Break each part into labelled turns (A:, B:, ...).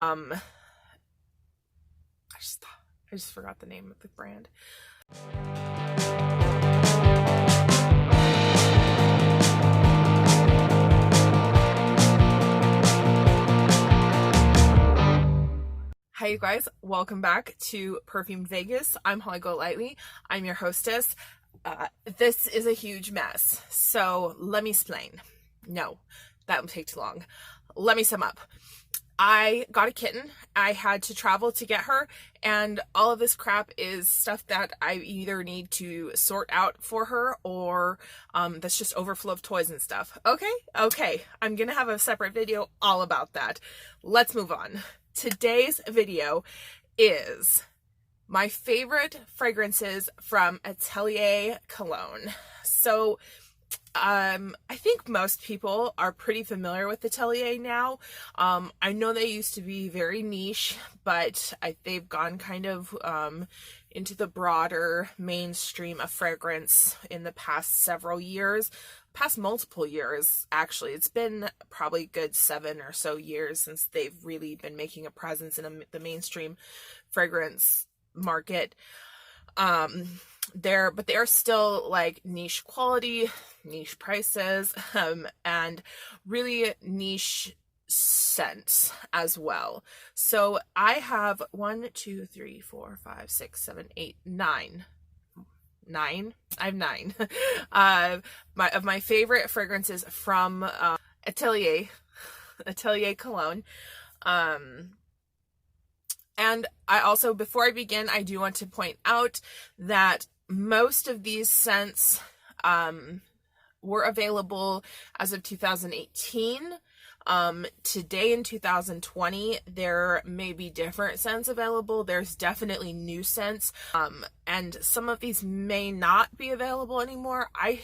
A: I just forgot the name of the brand. Hi you guys, welcome back to Perfumed Vegas. I'm Holly Golightly. I'm your hostess. This is a huge mess, so let me explain. No, that would take too long. Let me sum up. I got a kitten. I had to travel to get her, and all of this crap is stuff that I either need to sort out for her or that's just overflow of toys and stuff. Okay, I'm gonna have a separate video all about that. Let's move on. Today's video is my favorite fragrances from Atelier Cologne. So I think most people are pretty familiar with Atelier now. I know they used to be very niche, but they've gone kind of into the broader mainstream of fragrance in the past several years. Past multiple years, actually. It's been probably a good 7 or so years since they've really been making a presence in the mainstream fragrance market. But they're still like niche quality, niche prices, and really niche scents as well. So I have 1, 2, 3, 4, 5, 6, 7, 8, 9. I have 9 of my favorite fragrances from Atelier Cologne. And I also, before I begin, I do want to point out that most of these scents were available as of 2018. Today in 2020, there may be different scents available. There's definitely new scents, and some of these may not be available anymore. I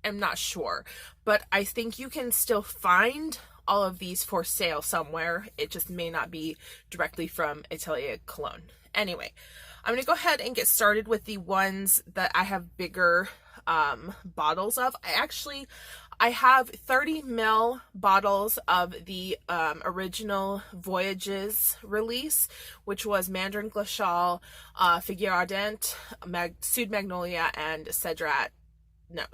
A: am not sure, but I think you can still find all of these for sale somewhere. It just may not be directly from Atelier Cologne. Anyway, I'm going to go ahead and get started with the ones that I have bigger bottles of. I have 30 ml bottles of the original Voyages release, which was Mandarine Glaciale, Figure Ardente, Sud Magnolia, and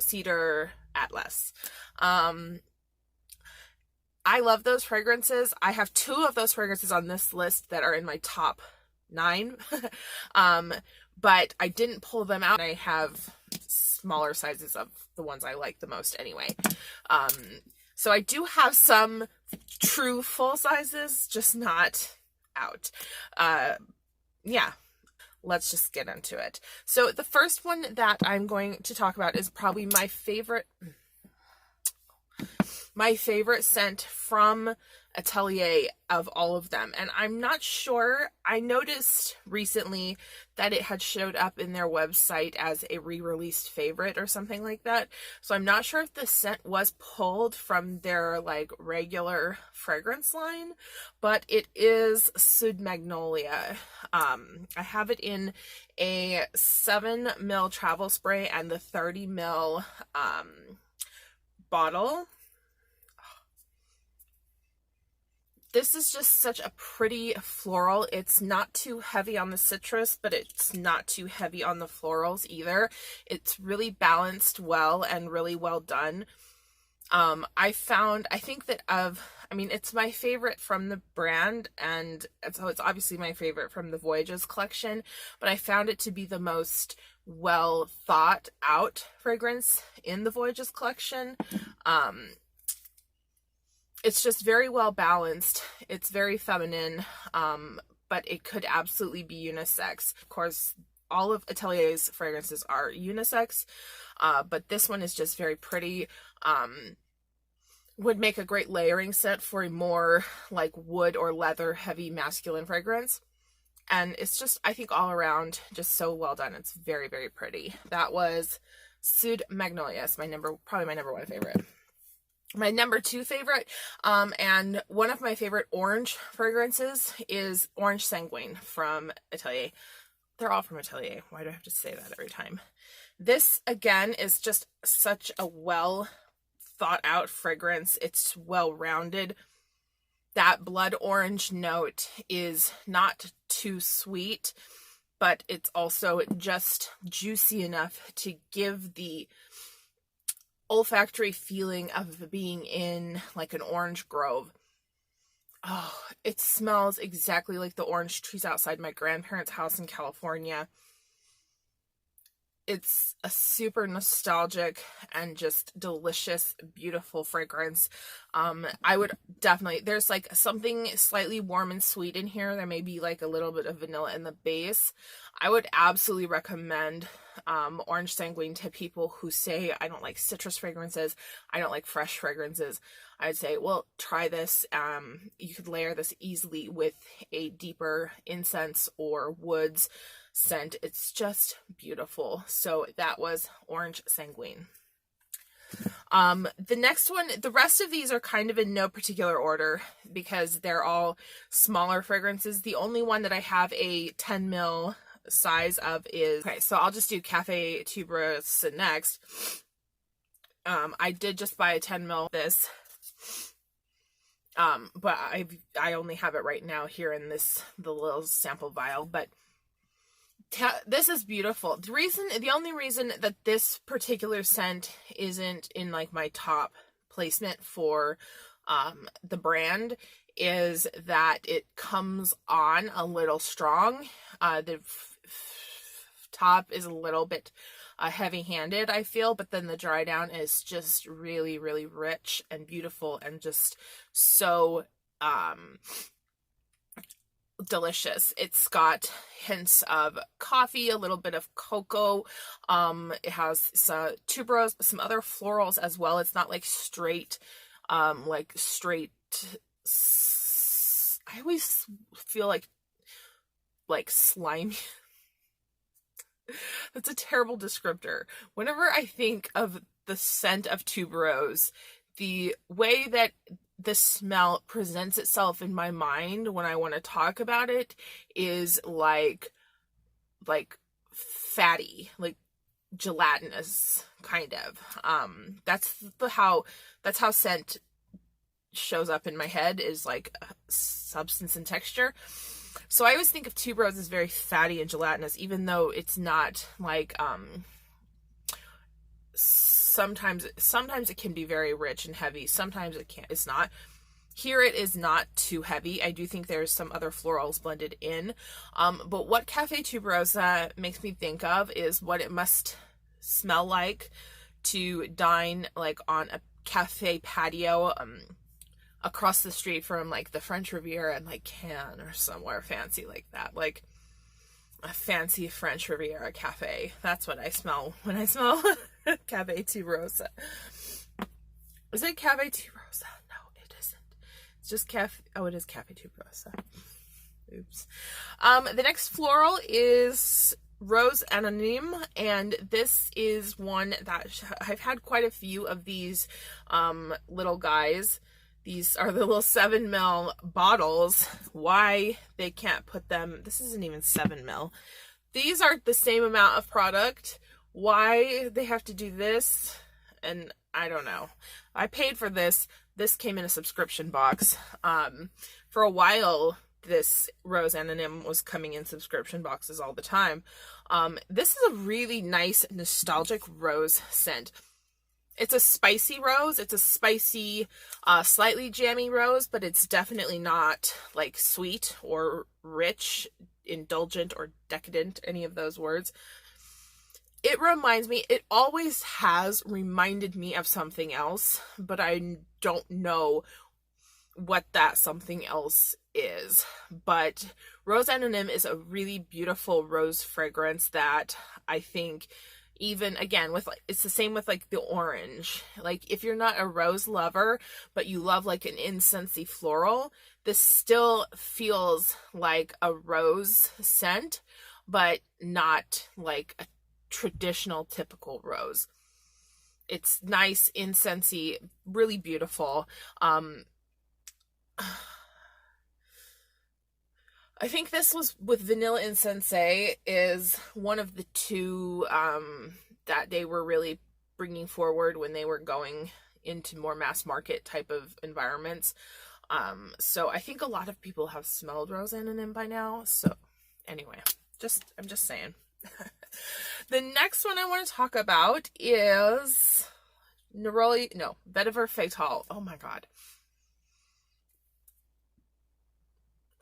A: Cedar Atlas. I love those fragrances. I have 2 of those fragrances on this list that are in my top 9, but I didn't pull them out. I have smaller sizes of the ones I like the most anyway. So I do have some true full sizes, just not out. Yeah, let's just get into it. So the first one that I'm going to talk about is probably my favorite scent from Atelier of all of them. And I'm not sure, I noticed recently that it had showed up in their website as a re-released favorite or something like that. So I'm not sure if the scent was pulled from their like regular fragrance line, but it is Sud Magnolia. I have it in a 7 ml travel spray and the 30 ml bottle. This is just such a pretty floral. It's not too heavy on the citrus, but it's not too heavy on the florals either. It's really balanced well and really well done. It's my favorite from the brand, and so it's obviously my favorite from the Voyages collection, but I found it to be the most well thought out fragrance in the Voyages collection. It's just very well balanced. It's very feminine, but it could absolutely be unisex. Of course, all of Atelier's fragrances are unisex, but this one is just very pretty. Would make a great layering scent for a more like wood or leather heavy masculine fragrance. And it's just, I think all around, just so well done. It's very, very pretty. That was Sud Magnolia. It's probably my number 1 favorite. My number 2 favorite, and one of my favorite orange fragrances is Orange Sanguine from Atelier. They're all from Atelier. Why do I have to say that every time? This, again, is just such a well thought out fragrance. It's well rounded. that blood orange note is not too sweet, but it's also just juicy enough to give the olfactory feeling of being in like an orange grove. Oh, it smells exactly like the orange trees outside my grandparents' house in California. It's a super nostalgic and just delicious, beautiful fragrance. I would definitely, there's like something slightly warm and sweet in here. There may be like a little bit of vanilla in the base. I would absolutely recommend Orange Sanguine to people who say, I don't like citrus fragrances, I don't like fresh fragrances. I'd say, well, try this. You could layer this easily with a deeper incense or woods scent. It's just beautiful. So that was Orange Sanguine. The next one, the rest of these are kind of in no particular order because they're all smaller fragrances. The only one that I have a 10 ml size of is, okay, so I'll just do Cafe Tuberos next. I did just buy a 10 ml this, but I only have it right now here in the little sample vial, but this is beautiful. The only reason that this particular scent isn't in like my top placement for the brand is that it comes on a little strong. The top is a little bit heavy-handed, I feel, but then the dry down is just really, really rich and beautiful and just so delicious. It's got hints of coffee, a little bit of cocoa. It has some tuberos, some other florals as well. It's not like straight, I always feel like slimy. That's a terrible descriptor. Whenever I think of the scent of tuberos, the way that the smell presents itself in my mind when I want to talk about it is like fatty, like gelatinous kind of. That's how scent shows up in my head, is like substance and texture. So I always think of tuberos as very fatty and gelatinous, even though it's not like sometimes it can be very rich and heavy. Sometimes it's not. Here it is not too heavy. I do think there's some other florals blended in. But what Cafe Tuberosa makes me think of is what it must smell like to dine like on a cafe patio across the street from like the French Riviera in like Cannes or somewhere fancy like that. Like a fancy French Riviera cafe. That's what I smell when I smell Cafe Tuberosa. Is it Cafe Tuberosa? No, it isn't. It's just Cafe. Oh, it is Cafe Tuberosa. Oops. The next floral is Rose Anonyme, and this is one that I've had quite a few of these little guys. These are the little 7 ml bottles. Why they can't put them, this isn't even 7 ml. These are the same amount of product. Why they have to do this, and I don't know. I paid for this. This came in a subscription box. For a while, this Rose Anonyme was coming in subscription boxes all the time. This is a really nice, nostalgic rose scent. It's a spicy rose. It's a spicy, slightly jammy rose, but it's definitely not like sweet or rich, indulgent, or decadent, any of those words. It reminds me, it always has reminded me of something else, but I don't know what that something else is. But Rose Anonyme is a really beautiful rose fragrance that I think, even again, with like, it's the same with like the orange. Like if you're not a rose lover, but you love like an incensey floral, this still feels like a rose scent, but not like a traditional typical rose. It's nice, incensey, really beautiful. I think this was with Vanilla Incense is one of the two that they were really bringing forward when they were going into more mass market type of environments. So I think a lot of people have smelled Rose Anonyme by now. So anyway, I'm just saying. The next one I want to talk about is Vetiver Fatal. Oh my god.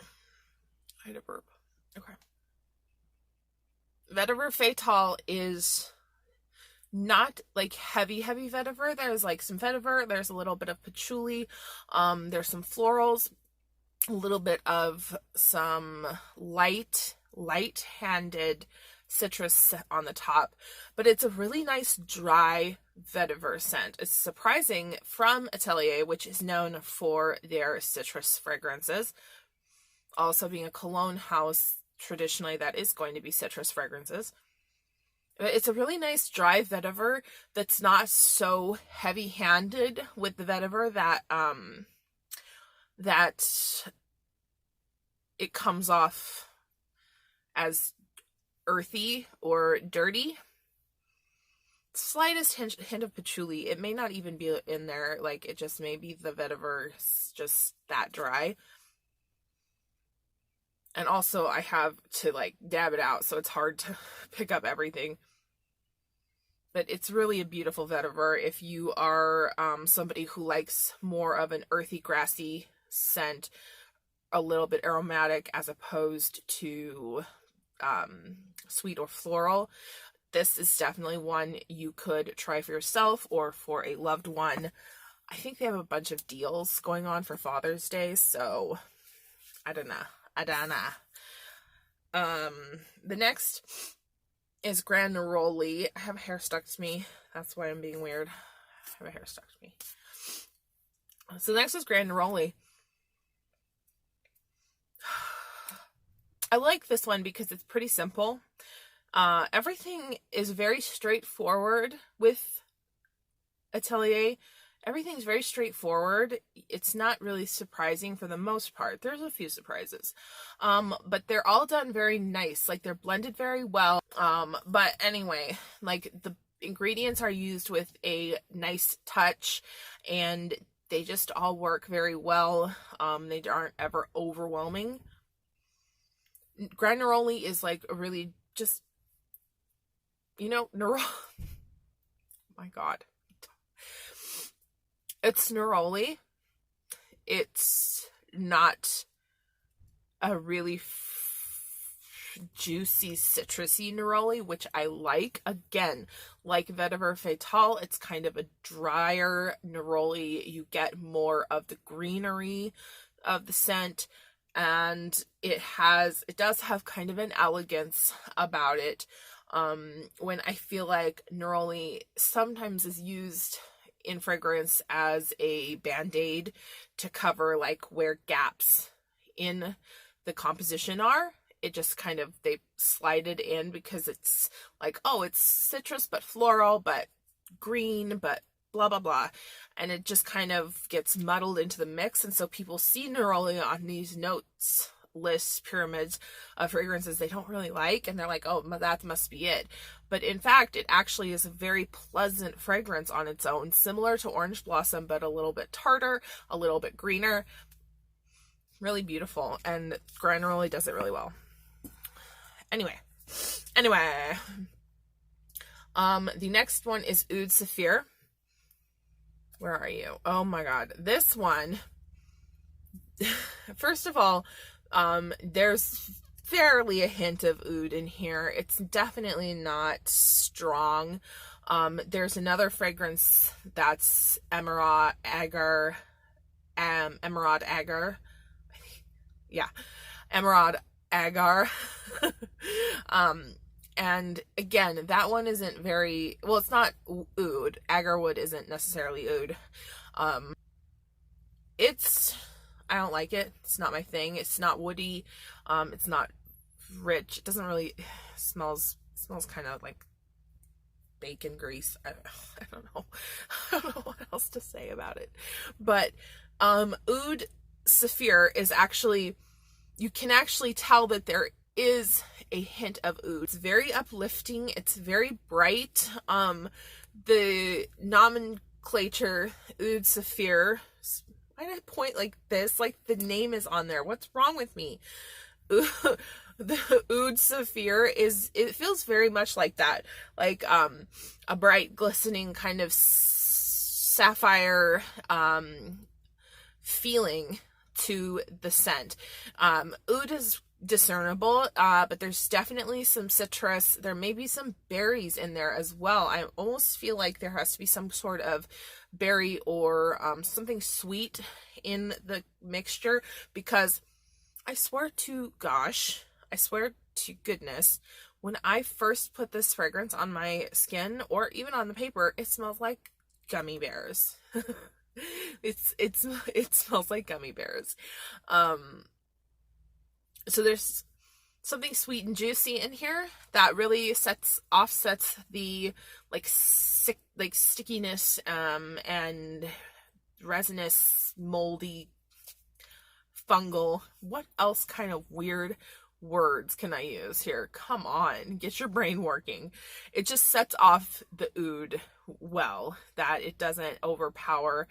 A: I had a burp. Okay. Vetiver Fatal is not like heavy vetiver. There's like some vetiver, there's a little bit of patchouli, there's some florals, a little bit of some light-handed citrus on the top, but it's a really nice dry vetiver scent. It's surprising from Atelier, which is known for their citrus fragrances. Also being a cologne house, traditionally that is going to be citrus fragrances. It's a really nice dry vetiver that's not so heavy-handed with the vetiver that it comes off as earthy or dirty. Slightest hint of patchouli. It may not even be in there, like it just may be the vetiver just that dry. And also I have to like dab it out, so it's hard to pick up everything. But it's really a beautiful vetiver if you are somebody who likes more of an earthy, grassy scent, a little bit aromatic as opposed to sweet or floral. This is definitely one you could try for yourself or for a loved one. I think they have a bunch of deals going on for Father's Day, so I don't know. The next is Grand Neroli. I have hair stuck to me. That's why I'm being weird. I have a hair stuck to me. So the next is Grand Neroli. I like this one because it's pretty simple. Everything is very straightforward with Atelier. Everything's very straightforward. It's not really surprising for the most part. There's a few surprises. But they're all done very nice. Like, they're blended very well. But anyway, like, the ingredients are used with a nice touch, and they just all work very well. They aren't ever overwhelming. Grand Neroli is, like, a really just, you know, oh my god. It's Neroli. It's not a really juicy, citrusy Neroli, which I like. Again, like Vetiver Fatal, it's kind of a drier Neroli. You get more of the greenery of the scent, and it does have kind of an elegance about it. When I feel like Neroli sometimes is used in fragrance as a band-aid to cover like where gaps in the composition are. It just kind of, they slide it in because it's like, oh, it's citrus but floral but green but blah blah blah, and it just kind of gets muddled into the mix. And so people see Neroli on these notes lists, pyramids of fragrances they don't really like, and they're like, oh, that must be it. But in fact, it actually is a very pleasant fragrance on its own, similar to Orange Blossom, but a little bit tartar, a little bit greener. Really beautiful, and Grand Neroli does it really well. Anyway, the next one is Oud Saphir. Where are you? Oh my god, this one. First of all, there's fairly a hint of oud in here. It's definitely not strong. There's another fragrance that's Emerald Agar. Yeah, Emerald Agar. And again, that one isn't very, well, it's not oud. Agarwood isn't necessarily oud. I don't like it. It's not my thing. It's not woody. It's not rich. It doesn't really, smells kind of like bacon grease. I don't know. I don't know what else to say about it. But Ood Saphir is actually, you can actually tell that there is a hint of oud. It's very uplifting. It's very bright. The nomenclature Oud Saphir, why did I point like this? Like the name is on there. What's wrong with me? The Oud Saphir it feels very much like that. Like a bright glistening kind of sapphire feeling to the scent. Oud is discernible, but there's definitely some citrus. There may be some berries in there as well. I almost feel like there has to be some sort of berry or something sweet in the mixture, because I swear to goodness, when I first put this fragrance on my skin or even on the paper, it smells like gummy bears. It smells like gummy bears. So there's something sweet and juicy in here that really offsets the stickiness and resinous, moldy, fungal. What else kind of weird words can I use here? Come on, get your brain working. It just sets off the oud well, that it doesn't overpower.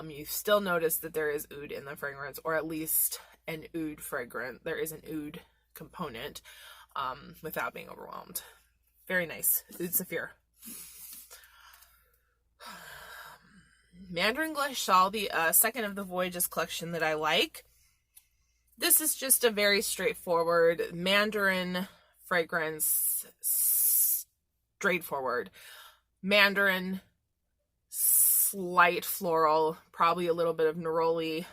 A: You still notice that there is oud in the fragrance, or at least an oud fragrance. There is an oud component without being overwhelmed. Very nice. Oud Saphir. Mandarine Glaciale, the second of the Voyages collection that I like. This is just a very straightforward Mandarin fragrance. Straightforward. Mandarin, slight floral, probably a little bit of neroli,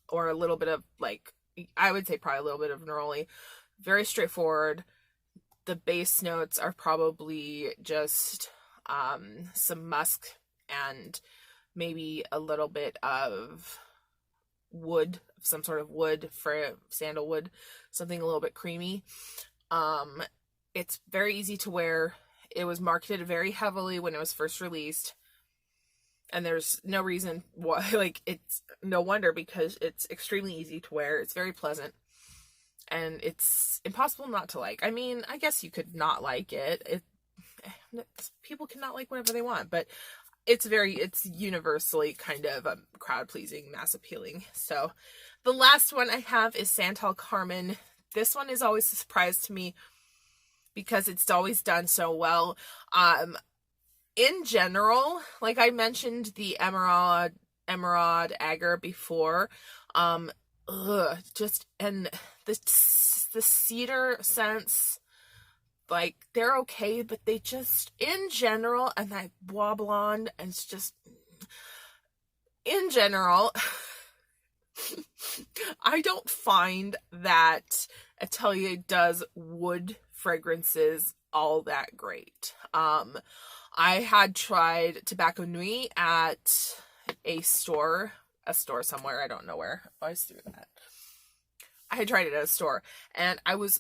A: or a little bit of, like, I would say probably a little bit of neroli. Very straightforward. The base notes are probably just some musk and maybe a little bit of wood, some sort of wood, for sandalwood, something a little bit creamy. It's very easy to wear. It was marketed very heavily when it was first released, and there's no reason why, like, it's no wonder, because it's extremely easy to wear. It's very pleasant, and it's impossible not to like. I mean, I guess you could not like it. People can not like whatever they want, but it's universally kind of crowd pleasing, mass appealing. So the last one I have is Santal Carmen. This one is always a surprise to me because it's always done so well. In general, like I mentioned the Emerald Agar before, and the cedar scents, like, they're okay, but they just, in general, and that Bois Blonde, and it's just, in general, I don't find that Atelier does wood fragrances all that great. I had tried Tobacco Nuit at a store somewhere, I don't know where. I always threw that. I had tried it at a store, and I was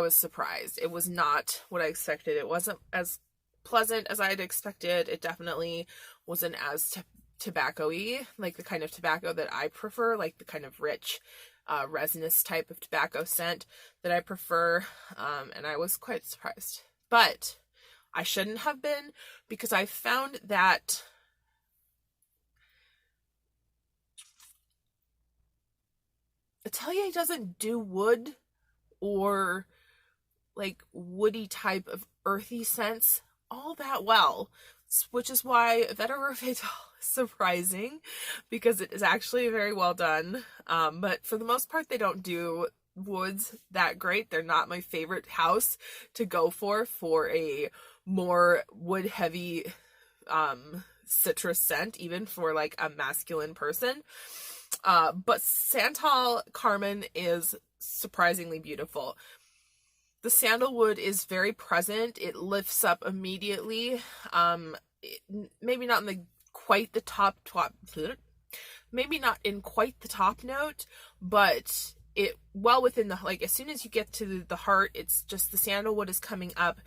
A: surprised. It was not what I expected. It wasn't as pleasant as I had expected. It definitely wasn't as tobacco-y, like the kind of tobacco that I prefer, like the kind of rich, resinous type of tobacco scent that I prefer, and I was quite surprised. But I shouldn't have been, because I found that Atelier doesn't do wood or like woody type of earthy scents all that well, which is why Vetiver Fatal is surprising, because it is actually very well done. But for the most part, they don't do woods that great. They're not my favorite house to go for a more wood heavy citrus scent, even for like a masculine person. But Santal Carmen is surprisingly beautiful. The sandalwood is very present. It lifts up immediately. Maybe not in quite the top note, but it well within the, like, as soon as you get to the heart, it's just the sandalwood is coming up.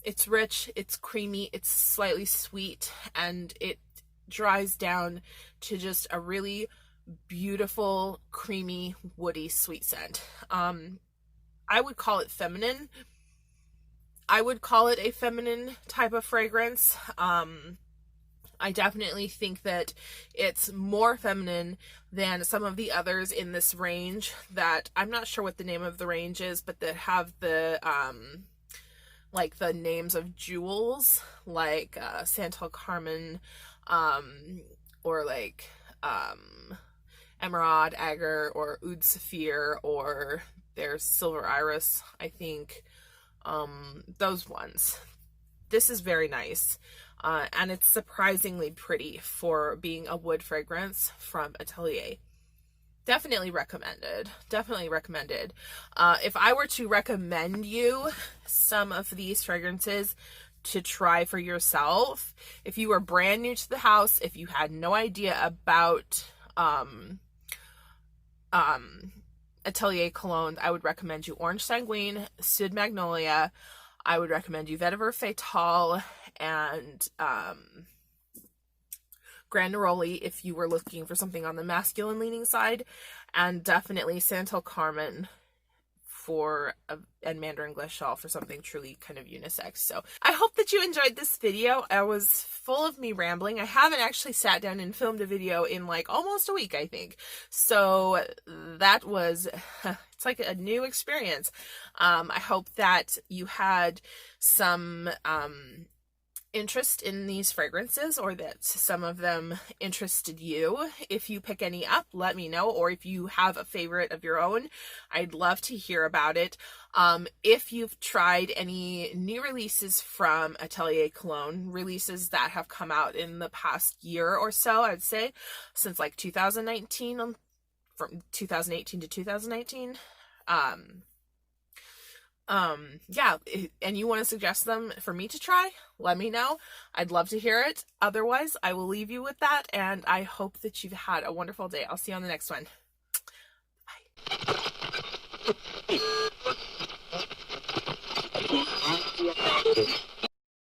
A: It's rich, it's creamy, it's slightly sweet, and it dries down to just a really beautiful, creamy, woody, sweet scent. I would call it feminine. I would call it a feminine type of fragrance. I definitely think that it's more feminine than some of the others in this range that I'm not sure what the name of the range is, but that have the like the names of jewels, like Santal Carmen, or like Emerald, Agar, or Oud Saphir, or there's Silver Iris, I think. Those ones. This is very nice. And it's surprisingly pretty for being a wood fragrance from Atelier. Definitely recommended. Definitely recommended. If I were to recommend you some of these fragrances to try for yourself, if you were brand new to the house, if you had no idea about Atelier Cologne, I would recommend you Orange Sanguine, Sud Magnolia. I would recommend you Vetiver Fatal and Grand Neroli if you were looking for something on the masculine leaning side, and definitely Santal Carmen and Mandarin Glaciale for something truly kind of unisex. So I hope that you enjoyed this video. I was full of me rambling. I haven't actually sat down and filmed a video in like almost a week, I think. So that was, it's like a new experience. I hope that you had some interest in these fragrances, or that some of them interested you. If you pick any up, let me know, or if you have a favorite of your own, I'd love to hear about it. If you've tried any new releases from Atelier Cologne, releases that have come out in the past year or so, I'd say since like 2019, from 2018 to 2019, yeah, and you want to suggest them for me to try, let me know. I'd love to hear it. Otherwise, I will leave you with that, and I hope that you've had a wonderful day. I'll see you on the next one. Bye.